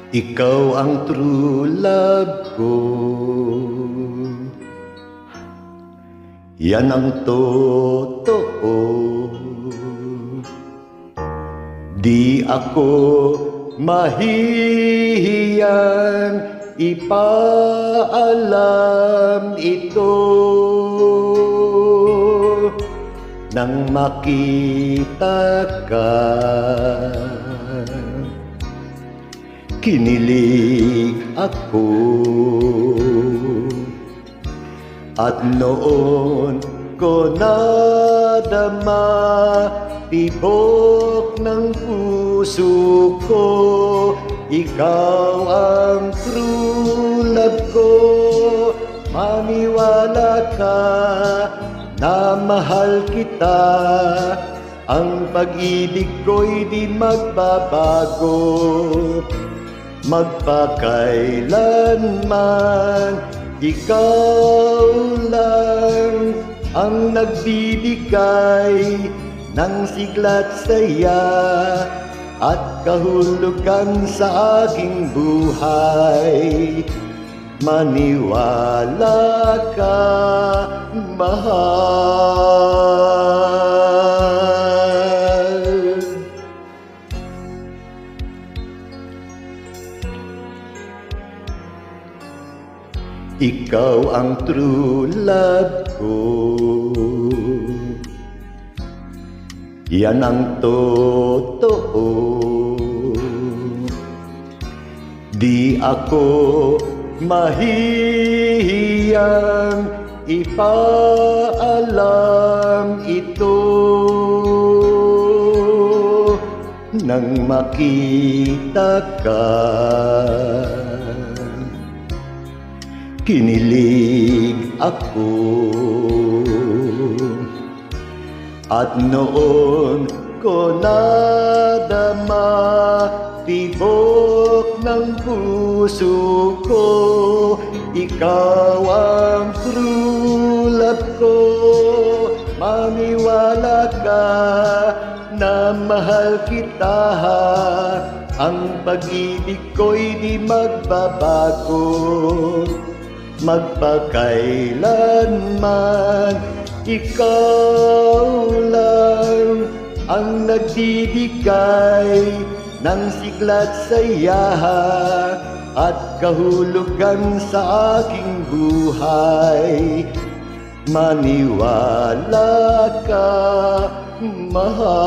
Ikaw ang true love ko, yan ang totoo. Di ako mahihiyang ipaalam ito. Nang makita ka, kinilig ako. At noon ko nadama, tibok ng puso ko, ikaw ang true love ko. Maniwala ka na mahal kita, ang pag-ibig ko'y di magbabago. Magpakailanman, ikaw lang ang nagbibigay ng sigla't saya at kahulugan sa aking buhay. Maniwala ka, mahal. Ikaw ang true love ko, yan ang totoo. Di ako mahihiyang ipaalam ito. Nang makita ka, kinilig ako. At noon ko nadama, tibok ng puso ko, ikaw ang true love ko. Maniwala ka na mahal kita, ang pag-ibig ko'y di magbabago. Magpakailanman, ikaw lang ang nagbibigay ng sigla't saya at kahulugan sa aking buhay. Maniwala ka, mahal.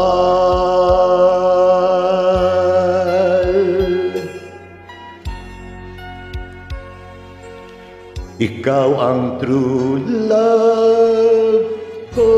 Ikaw ang true love ko.